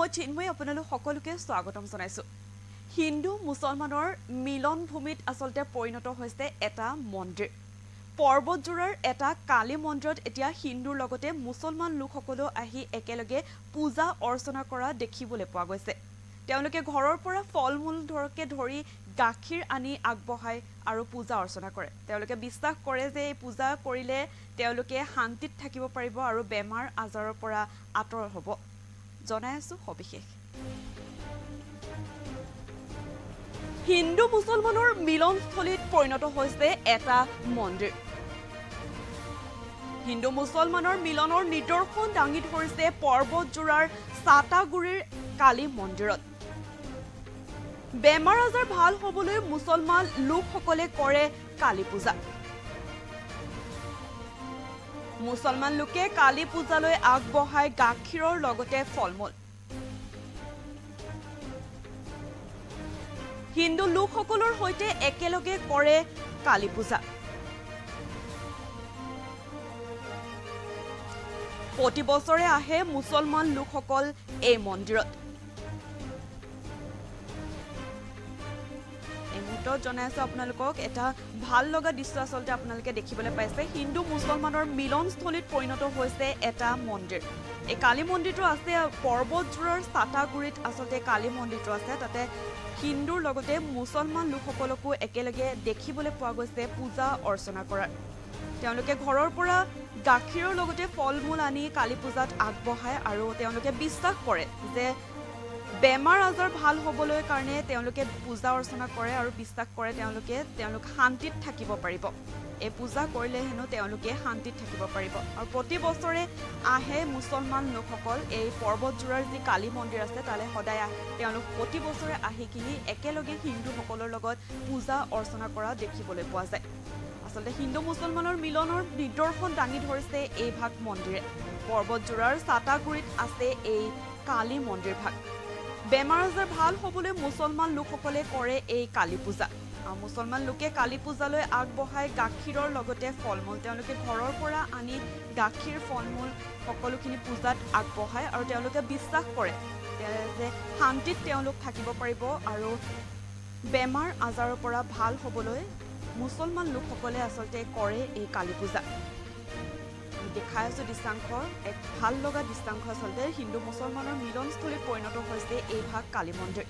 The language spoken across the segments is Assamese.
মই চিন্ময় আপোনালোক সকলোকে স্বাগতম জনাইছো হিন্দু মুছলমানৰ মিলন ভূমিত আসলতে পৰিণত হৈছে এটা মন্দিৰ পৰ্বতজোৰাৰ এটা কালী মন্দিৰত এতিয়া হিন্দুৰ লগতে মুছলমান লোকসকলো আহি একেলগে পূজা অৰ্চনা কৰা দেখিবলৈ পোৱা গৈছে তেওঁলোকে ঘৰৰ পৰা ফলমূল ধৰি গাখীৰ আনি আগবঢ়াই আৰু পূজা অৰ্চনা কৰে তেওঁলোকে বিশ্বাস কৰে যে এই পূজা কৰিলে তেওঁলোকে শান্তিত থাকিব পাৰিব আৰু বেমাৰ আজাৰৰ পৰা আঁতৰ হ'ব জনাই আছো সবিশেষ হিন্দু মুছলমানৰ মিলনস্থলীত পৰিণত হৈছে এটা মন্দিৰ হিন্দু মুছলমানৰ মিলনৰ নিদৰ্শন দাঙি ধৰিছে পৰ্বতজোৰাৰ সাতাগুৰিৰ কালী মন্দিৰত বেমাৰ আজাৰ ভাল হ'বলৈ মুছলমান লোকসকলে কৰে কালী পূজা মুছলমান লোকে কালী পূজালৈ আগবঢ়াই গাখীৰৰ লগতে ফলমূল হিন্দু লোকসকলৰ সৈতে একেলগে কৰে কালী পূজা প্ৰতি বছৰে আহে মুছলমান লোকসকল এই মন্দিৰত জনাই আছো আপোনালোকক এটা ভাল লগা দৃশ্য আসলতে আপোনালোকে দেখিবলৈ পাইছে হিন্দু মুছলমানৰ মিলনস্থলীত পৰিণত হৈছে এটা মন্দিৰ এই কালী মন্দিৰটো আছে পৰ্বতজোৰাৰ সাতাগুৰিত আসলতে কালী মন্দিৰটো আছে তাতে হিন্দুৰ লগতে মুছলমান লোকসকলকো একেলগে দেখিবলৈ পোৱা গৈছে পূজা অৰ্চনা কৰাৰ তেওঁলোকে ঘৰৰ পৰা গাখীৰৰ লগতে ফলমূল আনি কালী পূজাত আগবঢ়ায় আৰু তেওঁলোকে বিশ্বাস কৰে যে বেমাৰ আজাৰ ভাল হ'বলৈ কাৰণে তেওঁলোকে পূজা অৰ্চনা কৰে আৰু বিশ্বাস কৰে তেওঁলোক শান্তিত থাকিব পাৰিব এই পূজা কৰিলে হেনো তেওঁলোকে শান্তিত থাকিব পাৰিব আৰু প্ৰতি বছৰে আহে মুছলমান লোকসকল এই পৰ্বতজোৰাৰ যি কালী মন্দিৰ আছে তালে সদায় তেওঁলোক প্ৰতি বছৰে আহি কিনি একেলগে হিন্দুসকলৰ লগত পূজা অৰ্চনা কৰা দেখিবলৈ পোৱা যায় আসলতে হিন্দু মুছলমানৰ মিলনৰ নিদৰ্শন দাঙি ধৰিছে এই ভাগ মন্দিৰে পৰ্বতজোৰাৰ সাতাগুৰিত আছে এই কালী মন্দিৰ ভাগ বেমাৰ আজাৰ ভাল হ'বলৈ মুছলমান লোকসকলে কৰে এই কালী পূজা আৰু মুছলমান লোকে কালী পূজালৈ আগবঢ়াই গাখীৰৰ লগতে ফলমূল তেওঁলোকে ঘৰৰ পৰা আনি গাখীৰ ফলমূল সকলোখিনি পূজাত আগবঢ়ায় আৰু তেওঁলোকে বিশ্বাস কৰে যে শান্তিত তেওঁলোক থাকিব পাৰিব আৰু বেমাৰ আজাৰৰ পৰা ভাল হ'বলৈ মুছলমান লোকসকলে আসলতে কৰে এই কালী পূজা দেখাই আছো দৃশ্যাংশ এক ভাল লগা দৃশ্যাংশ আসলতে হিন্দু মুছলমানৰ মিলনস্থলীত পৰিণত হৈছে এই ভাগ কালী মন্দিৰ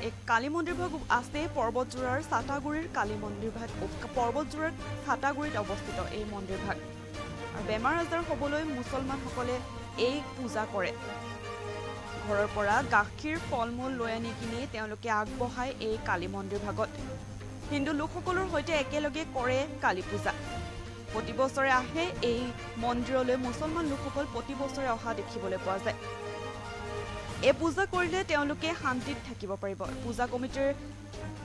এই কালী মন্দিৰ ভাগ আছে পৰ্বতজোৰাৰ সাতাগুৰিৰ কালী মন্দিৰ ভাগ পৰ্বতজোৰাৰ সাতাগুৰিত অৱস্থিত এই মন্দিৰ ভাগ আৰু বেমাৰ আজাৰ হ'বলৈ মুছলমানসকলে এই পূজা কৰে ঘৰৰ পৰা গাখীৰ ফলমূল লৈ আনি কিনি তেওঁলোকে আগবঢ়ায় এই কালী মন্দিৰ ভাগত হিন্দু লোকসকলৰ সৈতে একেলগে কৰে কালী পূজা প্ৰতি বছৰে আহে এই মন্দিৰলৈ মুছলমান লোকসকল প্ৰতি বছৰে অহা দেখিবলৈ পোৱা যায় এই পূজা কৰিলে তেওঁলোকে শান্তিত থাকিব পাৰিব পূজা কমিটিৰ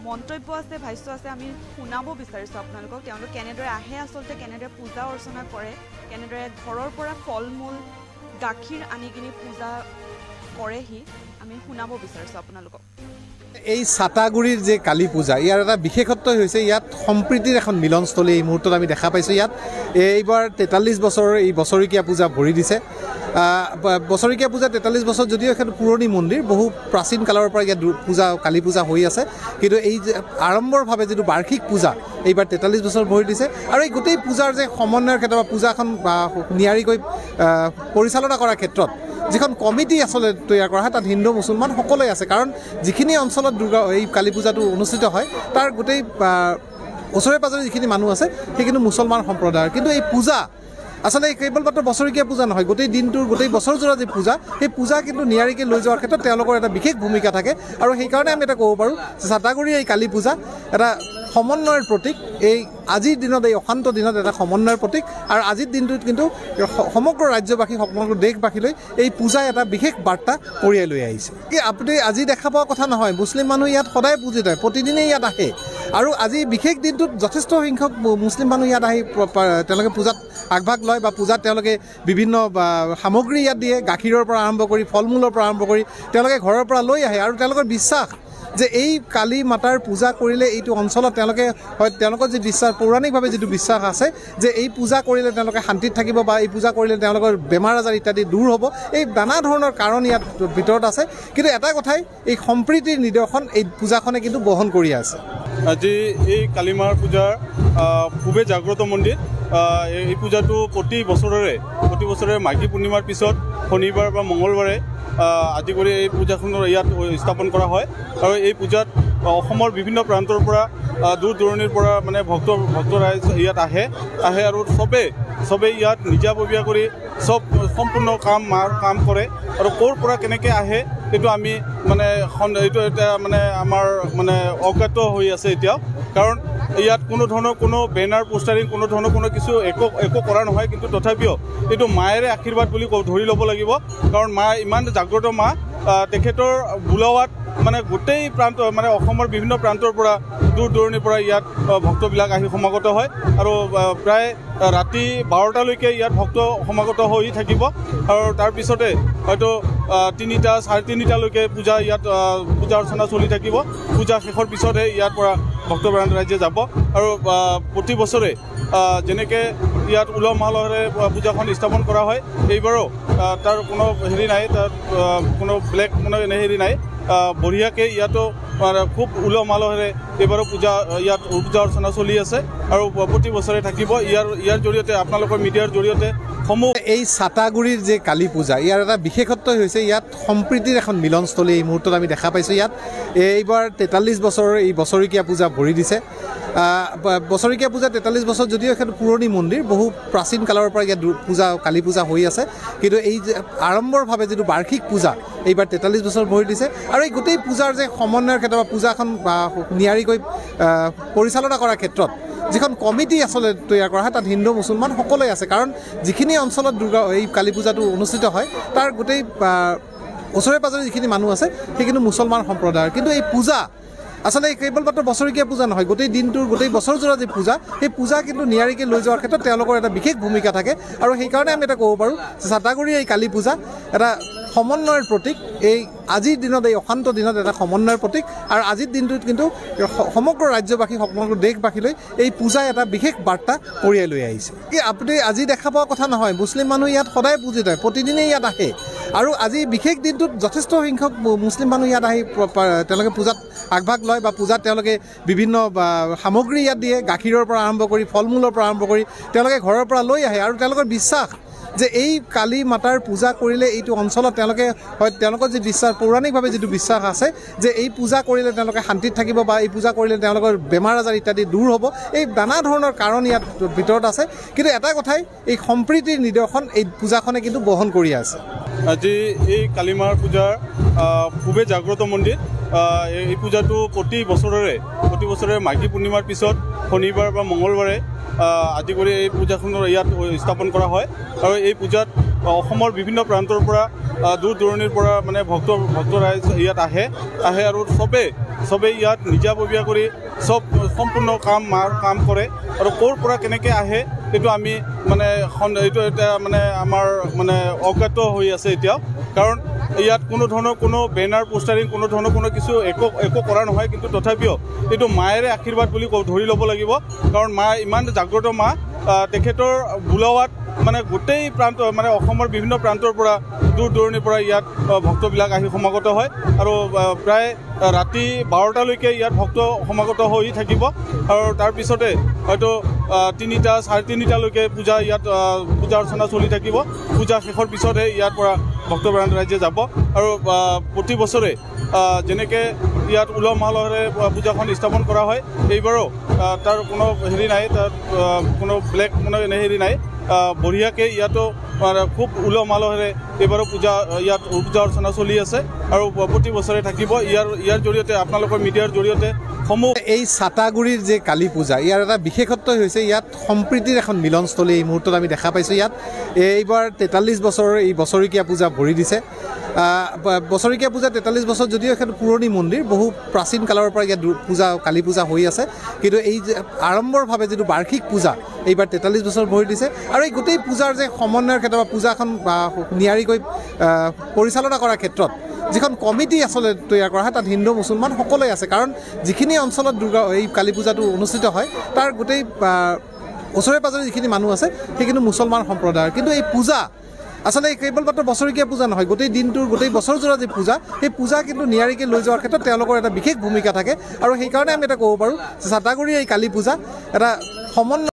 মন্তব্য আছে ভাষ্য আছে আমি শুনাব বিচাৰিছো আপোনালোকক তেওঁলোক কেনেদৰে আহে আসলতে কেনেদৰে পূজা অৰ্চনা কৰে কেনেদৰে ঘৰৰ পৰা ফলমূল গাখীৰ আনি কিনি পূজা কৰেহি আমি শুনাব বিচাৰিছো আপোনালোকক এই সাতাগুৰিৰ যে কালী পূজা ইয়াৰ এটা বিশেষত্ব হৈছে ইয়াত সম্প্ৰীতিৰ এখন মিলনস্থলী এই মুহূৰ্তত আমি দেখা পাইছোঁ ইয়াত এইবাৰ 43 বছৰৰ এই বছৰীকীয়া পূজা ভৰি দিছে বছৰীকীয়া পূজা 43 বছৰ যদিও এখন পুৰণি মন্দিৰ বহু প্ৰাচীন কালৰ পৰা ইয়াত পূজা কালী পূজা হৈ আছে কিন্তু এই যে আড়ম্বৰভাৱে যিটো বাৰ্ষিক পূজা এইবাৰ 43 বছৰ ভৰি দিছে আৰু এই গোটেই পূজাৰ যে সমন্বয়ৰ ক্ষেত্ৰত পূজাখন নিয়াৰিকৈ পৰিচালনা কৰাৰ ক্ষেত্ৰত যিখন কমিটি আসলে তৈয়াৰ কৰা হয় তাত হিন্দু মুছলমান সকলোৱে আছে কাৰণ যিখিনি অঞ্চলত দুৰ্গা এই কালী পূজাটো অনুষ্ঠিত হয় তাৰ গোটেই ওচৰে পাজৰে যিখিনি মানুহ আছে সেইখিনি মুছলমান সম্প্ৰদায়ৰ কিন্তু এই পূজা আসলে কেৱল মাত্ৰ বছৰীকীয়া পূজা নহয় গোটেই দিনটোৰ গোটেই বছৰজোৰা যে পূজা সেই পূজা কিন্তু নিয়াৰিকৈ লৈ যোৱাৰ ক্ষেত্ৰত তেওঁলোকৰ এটা বিশেষ ভূমিকা থাকে আৰু সেইকাৰণে আমি এটা ক'ব পাৰোঁ যে সাতাগুৰিৰ এই কালী পূজা এটা সমন্বয়ৰ প্ৰতীক এই আজিৰ দিনত এই অশান্ত দিনত এটা সমন্বয়ৰ প্ৰতীক আৰু আজিৰ দিনটোত কিন্তু সমগ্ৰ ৰাজ্যবাসী সমগ্ৰ দেশবাসীলৈ এই পূজাই এটা বিশেষ বাৰ্তা কঢ়িয়াই লৈ আহিছে আপুনি আজি দেখা পোৱা কথা নহয় মুছলিম মানুহ ইয়াত সদায় পূজিত হয় প্ৰতিদিনেই ইয়াত আহে আৰু আজি বিশেষ দিনটোত যথেষ্ট সংখ্যক মুছলিম মানুহ ইয়াত আহি তেওঁলোকে পূজাত আগভাগ লয় বা পূজাত তেওঁলোকে বিভিন্ন সামগ্ৰী ইয়াত দিয়ে গাখীৰৰ পৰা আৰম্ভ কৰি ফল মূলৰ পৰা আৰম্ভ কৰি তেওঁলোকে ঘৰৰ পৰা লৈ আহে আৰু তেওঁলোকৰ বিশ্বাস যে এই কালী মাতাৰ পূজা কৰিলে এইটো অঞ্চলত তেওঁলোকৰ যি বিশ্বাস পৌৰাণিকভাৱে যিটো বিশ্বাস আছে যে এই পূজা কৰিলে তেওঁলোকে শান্তিত থাকিব বা এই পূজা কৰিলে তেওঁলোকৰ বেমাৰ আজাৰ ইত্যাদি দূৰ হ'ব। এই নানা ধৰণৰ কাৰণ ইয়াত ভিতৰত আছে, কিন্তু এটা কথাই এই সম্প্ৰীতিৰ নিদৰ্শন এই পূজাখনে কিন্তু বহন কৰি আছে। আজি এই কালীমাৰ পূজাৰ খুবেই জাগ্ৰত মন্দিৰ। এই পূজাটো প্ৰতি বছৰে মাঘী পূৰ্ণিমাৰ পিছত শনিবাৰ বা মঙলবাৰে আদি কৰি এই পূজাখনৰ ইয়াত স্থাপন কৰা হয়। আৰু এই পূজাত অসমৰ বিভিন্ন প্ৰান্তৰ পৰা দূৰ দূৰণিৰ পৰা মানে ভক্ত ৰাইজ ইয়াত আহে আৰু চবেই ইয়াত নিজাববীয়া কৰি সম্পূৰ্ণ কাম কৰে। আৰু ক'ৰ পৰা কেনেকৈ আহে এইটো আমি এইটো এতিয়া আমাৰ অজ্ঞাত হৈ আছে এতিয়াও, কাৰণ ইয়াত কোনো ধৰণৰ কোনো বেনাৰ পোষ্টাৰিং কোনো ধৰণৰ কোনো কিছু একো কৰা নহয়। কিন্তু তথাপিও এইটো মায়েৰে আশীৰ্বাদ বুলি ধৰি ল'ব লাগিব, কাৰণ মা ইমান জাগ্ৰত মা। তেখেতৰ বোলাৱাত গোটেই প্ৰান্ত অসমৰ বিভিন্ন প্ৰান্তৰ পৰা দূৰ দূৰণিৰ পৰা ইয়াত ভক্তবিলাক আহি সমাগত হয়। আৰু প্ৰায় ৰাতি 12টালৈকে ইয়াত ভক্ত সমাগত হৈ থাকিব। আৰু তাৰপিছতে হয়তো 3টা, 3:30টালৈকে পূজা অৰ্চনা চলি থাকিব। পূজা শেষৰ পিছতহে ইয়াৰ পৰা ভক্তপ্ৰাণ ৰাইজে যাব। আৰু প্ৰতি বছৰে যেনেকৈ ইয়াত উলহ মালহেৰে পূজাখন স্থাপন কৰা হয়, এইবাৰো তাৰ কোনো হেৰি নাই, তাত কোনো ব্লেক হেৰি নাই। বঢ়িয়াকৈ ইয়াতো খুব উলহ মালহেৰে এইবাৰো পূজা অৰ্চনা চলি আছে আৰু প্ৰতি বছৰে থাকিব। ইয়াৰ জৰিয়তে আপোনালোকৰ মিডিয়াৰ জৰিয়তে এই চাটাগুৰিৰ যে কালী পূজা, ইয়াৰ এটা বিশেষত্ব হৈছে ইয়াত সম্প্ৰীতিৰ এখন মিলনস্থলী এই মুহূৰ্তত আমি দেখা পাইছোঁ। ইয়াত এইবাৰ 43 বছৰৰ এই বছৰেকীয়া পূজা ভৰি দিছে। বছৰেকীয়া পূজা 43 বছৰ যদিও এখন পুৰণি মন্দিৰ, বহু প্ৰাচীন কালৰ পৰা ইয়াত কালী পূজা হৈ আছে, কিন্তু এই যে আড়ম্বৰভাৱে যিটো বাৰ্ষিক পূজা এইবাৰ 43 বছৰ ভৰি দিছে। আৰু এই গোটেই পূজাৰ যে সমন্বয়ৰ ক্ষেত্ৰত বা পূজাখন নিয়াৰিকৈ পৰিচালনা কৰাৰ ক্ষেত্ৰত যিখন কমিটি আচলতে তৈয়াৰ কৰা হয়, তাত হিন্দু মুছলমান সকলোৱে আছে। কাৰণ যিখিনি অঞ্চলত এই কালী পূজাটো অনুষ্ঠিত হয় তাৰ গোটেই ওচৰে পাজৰে যিখিনি মানুহ আছে সেইখিনি মুছলমান সম্প্ৰদায়ৰ। কিন্তু এই পূজা আচলতে কেৱল মাত্ৰ বছৰেকীয়া পূজা নহয়, গোটেই দিনটোৰ গোটেই বছৰজোৰা যি পূজা, সেই পূজা কিন্তু নিয়াৰিকৈ লৈ যোৱাৰ ক্ষেত্ৰত তেওঁলোকৰ এটা বিশেষ ভূমিকা থাকে। আৰু সেইকাৰণে আমি এটা ক'ব পাৰোঁ যে চাটাগুৰিৰ এই কালী পূজা এটা সমন্বয়ৰ প্ৰতীক। এই আজিৰ দিনত, এই অশান্ত দিনত এটা সমন্বয়ৰ প্ৰতীক। আৰু আজিৰ দিনটোত কিন্তু সমগ্ৰ ৰাজ্যবাসী, সমগ্ৰ দেশবাসীলৈ এই পূজাই এটা বিশেষ বাৰ্তা কঢ়িয়াই লৈ আহিছে। আপুনি আজি দেখা পোৱা কথা নহয়, মুছলিম মানুহ ইয়াত সদায় পূজিত হয়, প্ৰতিদিনেই ইয়াত আহে। আৰু আজি বিশেষ দিনটোত যথেষ্ট সংখ্যক মুছলিম মানুহ ইয়াত আহি তেওঁলোকে পূজাত আগভাগ লয় বা পূজাত তেওঁলোকে বিভিন্ন সামগ্ৰী ইয়াত দিয়ে, গাখীৰৰ পৰা আৰম্ভ কৰি ফল মূলৰ পৰা আৰম্ভ কৰি তেওঁলোকে ঘৰৰ পৰা লৈ আহে। আৰু তেওঁলোকৰ বিশ্বাস যে এই কালী মাতাৰ পূজা কৰিলে এইটো অঞ্চলত তেওঁলোকৰ যি বিশ্বাস পৌৰাণিকভাৱে যিটো বিশ্বাস আছে যে এই পূজা কৰিলে তেওঁলোকে শান্তিত থাকিব বা এই পূজা কৰিলে তেওঁলোকৰ বেমাৰ আজাৰ ইত্যাদি দূৰ হ'ব। এই নানা ধৰণৰ কাৰণ ইয়াত ভিতৰত আছে, কিন্তু এটা কথাই এই সম্প্ৰীতিৰ নিদৰ্শন এই পূজাখনে কিন্তু বহন কৰি আছে। আজি এই কালীমাৰ পূজাৰ খুবেই জাগ্ৰত মন্দিৰ। এই পূজাটো প্ৰতি বছৰে মাঘী পূৰ্ণিমাৰ পিছত শনিবাৰ বা মঙলবাৰে আদি কৰি এই পূজাখনৰ ইয়াত স্থাপন কৰা হয়। আৰু এই পূজাত অসমৰ বিভিন্ন প্ৰান্তৰ পৰা দূৰ দূৰণিৰ পৰা ভক্ত ৰাইজ ইয়াত আহে আৰু চবেই ইয়াত নিজাববীয়া কৰি সম্পূৰ্ণ কাম কৰে। আৰু ক'ৰ পৰা কেনেকৈ আহে এইটো আমি এইটো এতিয়া আমাৰ অজ্ঞাত হৈ আছে এতিয়াও, কাৰণ ইয়াত কোনো ধৰণৰ কোনো বেনাৰ পোষ্টাৰিং কোনো ধৰণৰ কোনো কিছু একো কৰা নহয়। কিন্তু তথাপিও এইটো মায়েৰে আশীৰ্বাদ বুলি ধৰি ল'ব লাগিব, কাৰণ মা ইমান জাগ্ৰত মা। তেখেতৰ বোলাৱাত গোটেই প্ৰান্ত অসমৰ বিভিন্ন প্ৰান্তৰ পৰা দূৰ দূৰণিৰ পৰা ইয়াত ভক্তবিলাক আহি সমাগত হয়। আৰু প্ৰায় ৰাতি 12টালৈকে ইয়াত ভক্ত সমাগত হৈ থাকিব। আৰু তাৰপিছতে হয়তো 3টা, 3:30টালৈকে পূজা অৰ্চনা চলি থাকিব। পূজা শেষৰ পিছতহে ইয়াৰ পৰা ভক্তপ্ৰাণ ৰাইজে যাব। আৰু প্ৰতি বছৰে যেনেকৈ ইয়াত উলহ মালহেৰে পূজাখন স্থাপন কৰা হয়, এইবাৰো তাৰ কোনো হেৰি নাই, তাত কোনো ব্লেক হেৰি নাই। বঢ়িয়াকৈ ইয়াতো খুব উলহ মালহেৰে এইবাৰো পূজা অৰ্চনা চলি আছে আৰু প্ৰতি বছৰে থাকিব। ইয়াৰ জৰিয়তে আপোনালোকৰ মিডিয়াৰ জৰিয়তে এই চাটাগুৰিৰ যে কালী পূজা, ইয়াৰ এটা বিশেষত্ব হৈছে ইয়াত সম্প্ৰীতিৰ এখন মিলনস্থলী এই মুহূৰ্তত আমি দেখা পাইছোঁ। ইয়াত এইবাৰ 43 বছৰৰ এই বছৰেকীয়া পূজা ভৰি দিছে। বছৰেকীয়া পূজা 43 বছৰ যদিও এখন পুৰণি মন্দিৰ, বহু প্ৰাচীন কালৰ পৰা ইয়াত কালী পূজা হৈ আছে, কিন্তু এই যে আড়ম্বৰভাৱে যিটো বাৰ্ষিক পূজা এইবাৰ 43 বছৰ ভৰি দিছে। আৰু এই গোটেই পূজাৰ যে সমন্বয়ৰ ক্ষেত্ৰত বা পূজাখন নিয়াৰিকৈ পৰিচালনা কৰাৰ ক্ষেত্ৰত যিখন কমিটি আচলতে তৈয়াৰ কৰা হয় তাত হিন্দু মুছলমান সকলোৱে আছে কাৰণ যিখিনি অঞ্চলত এই কালী পূজাটো অনুষ্ঠিত হয় তাৰ গোটেই ওচৰে পাজৰে যিখিনি মানুহ আছে সেইখিনি মুছলমান সম্প্ৰদায়ৰ কিন্তু এই পূজা আচলতে কেৱল মাত্ৰ বছৰেকীয়া পূজা নহয় গোটেই দিনটোৰ গোটেই বছৰজোৰা যি পূজা সেই পূজা কিন্তু নিয়াৰিকৈ লৈ যোৱাৰ ক্ষেত্ৰত তেওঁলোকৰ এটা বিশেষ ভূমিকা থাকে আৰু সেইকাৰণে আমি এটা ক'ব পাৰোঁ যে চাটাগুৰিৰ এই কালী পূজা এটা সমন্বয়